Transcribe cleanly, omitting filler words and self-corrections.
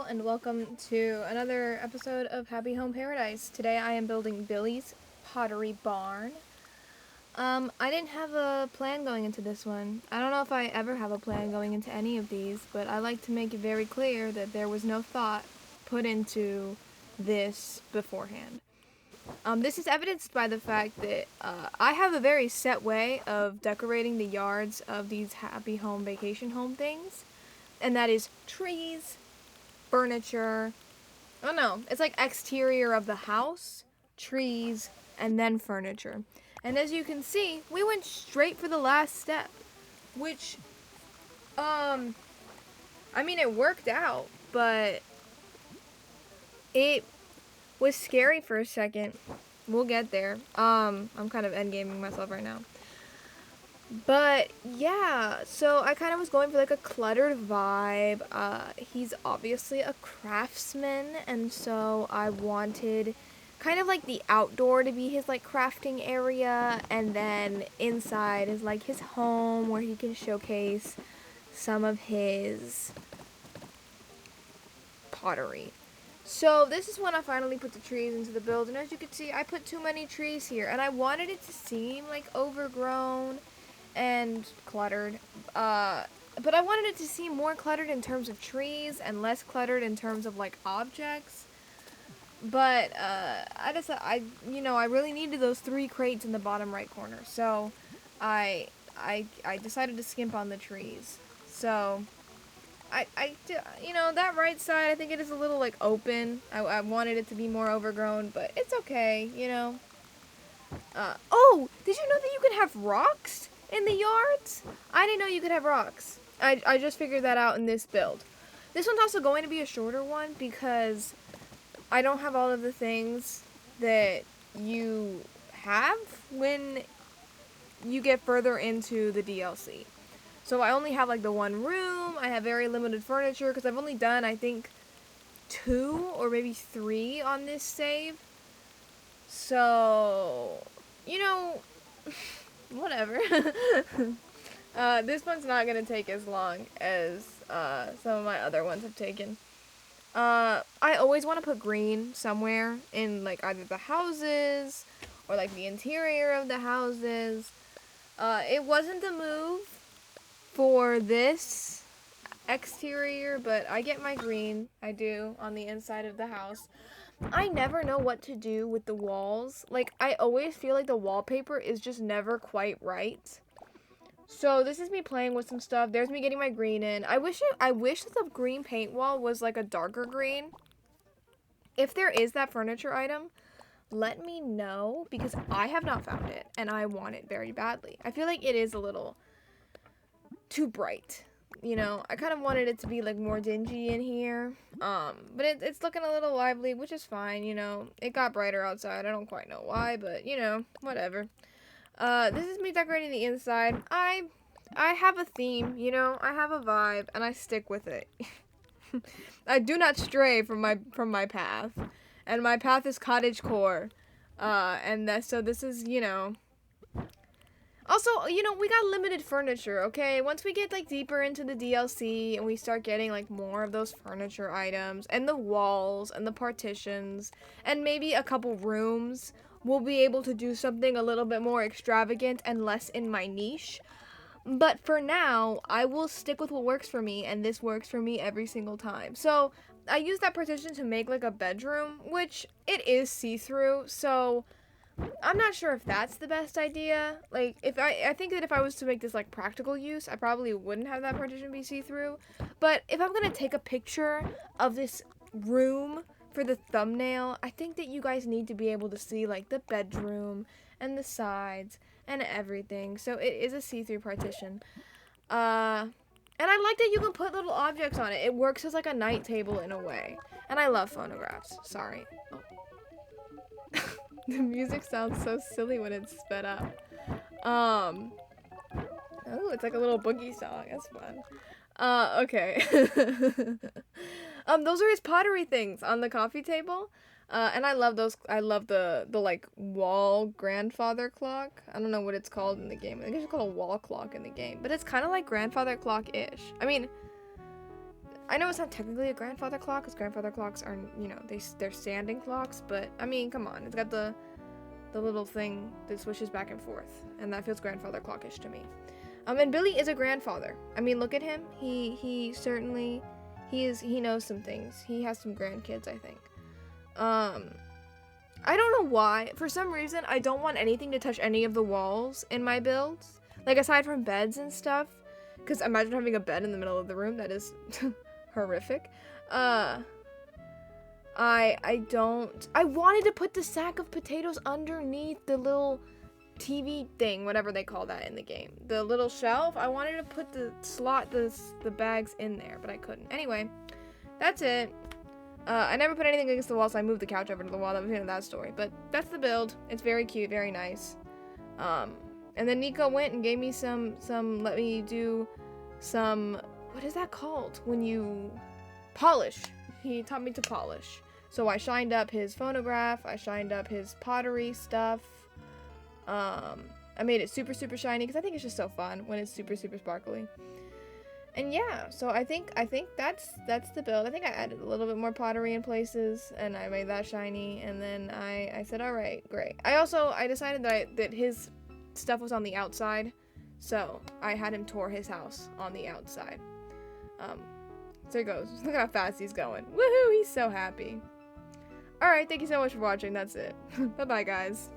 and welcome to another episode of Happy Home Paradise. Today I am building Billy's pottery barn. I didn't have a plan going into this one. I don't know if I ever have a plan going into any of these, but I like to make it very clear that there was no thought put into this beforehand. This is evidenced by the fact that I have a very set way of decorating the yards of these happy home vacation home things, and that is trees, furniture. Oh no, it's like exterior of the house, trees, and then furniture. And as you can see, we went straight for the last step, which, I mean, it worked out, but it was scary for a second. We'll get there. I'm kind of endgaming myself right now. But yeah, so I kind of was going for like a cluttered vibe. He's obviously a craftsman, and so I wanted kind of like the outdoor to be his like crafting area, and then inside is like his home where he can showcase some of his pottery. So this is when I finally put the trees into the build, and as you can see, I put too many trees here, and I wanted it to seem like overgrown and cluttered, but I wanted it to seem more cluttered in terms of trees and less cluttered in terms of like objects. But I really needed those 3 crates in the bottom right corner, so I I decided to skimp on the trees. So that right side, I think it is a little like open. I wanted it to be more overgrown, but it's okay, you know. Oh, did you know that you can have rocks in the yards? I didn't know you could have rocks. I just figured that out in this build. This one's also going to be a shorter one because I don't have all of the things that you have when you get further into the DLC. So I only have like the one room. I have very limited furniture because I've only done, I think, 2 or maybe 3 on this save. So, whatever. This one's not going to take as long as some of my other ones have taken. I always want to put green somewhere in like either the houses or like the interior of the houses. It wasn't the move for this exterior, but I get my green. I do on the inside of the house. I never know what to do with the walls. Like, I always feel like the wallpaper is just never quite right. So this is me playing with some stuff. There's me getting my green in. I wish that the green paint wall was like a darker green. If there is that furniture item, let me know because I have not found it and I want it very badly. I feel like it is a little too bright. I kind of wanted it to be like more dingy in here. But it's looking a little lively, which is fine, It got brighter outside. I don't quite know why, but whatever. This is me decorating the inside. I have a theme, I have a vibe and I stick with it. I do not stray from my path. And my path is cottagecore. So this is, Also, we got limited furniture, okay? Once we get, like, deeper into the DLC and we start getting, like, more of those furniture items and the walls and the partitions and maybe a couple rooms, we'll be able to do something a little bit more extravagant and less in my niche. But for now, I will stick with what works for me, and this works for me every single time. So, I use that partition to make, like, a bedroom, which it is see-through, so I'm not sure if that's the best idea. Like, I think that if I was to make this like practical use, I probably wouldn't have that partition be see-through. But if I'm gonna take a picture of this room for the thumbnail, I think that you guys need to be able to see like the bedroom and the sides and everything. So it is a see-through partition. And I like that you can put little objects on it. It works as like a night table in a way. And I love phonographs. Sorry. Oh. The music sounds so silly when it's sped up. Oh, it's like a little boogie song. That's fun. Okay. Those are his pottery things on the coffee table. And I love those. I love the like wall grandfather clock. I don't know what it's called in the game. I think it's called a wall clock in the game, but it's kind of like grandfather clock-ish. I mean, I know it's not technically a grandfather clock, because grandfather clocks are, you know, they're standing clocks, but I mean, come on, it's got the little thing that swishes back and forth, and that feels grandfather clockish to me. And Billy is a grandfather. I mean, look at him. He certainly, he knows some things. He has some grandkids, I think. I don't know why. For some reason, I don't want anything to touch any of the walls in my builds. Like, aside from beds and stuff. Because imagine having a bed in the middle of the room. That is horrific. I wanted to put the sack of potatoes underneath the little TV thing, whatever they call that in the game. The little shelf. I wanted to put the bags in there, but I couldn't. Anyway, that's it. I never put anything against the wall, so I moved the couch over to the wall. That was the end of that story. But that's the build. It's very cute, very nice. And then Nico went and gave me let me do some, what is that called? When you polish. He taught me to polish. So I shined up his phonograph. I shined up his pottery stuff. I made it super, super shiny because I think it's just so fun when it's super, super sparkly. And yeah, so I think that's the build. I think I added a little bit more pottery in places, and I made that shiny. And then I said, all right, great. I decided that his stuff was on the outside, so I had him tour his house on the outside. So he goes. Look how fast he's going. Woohoo! He's so happy. All right, thank you so much for watching. That's it. Bye bye, guys.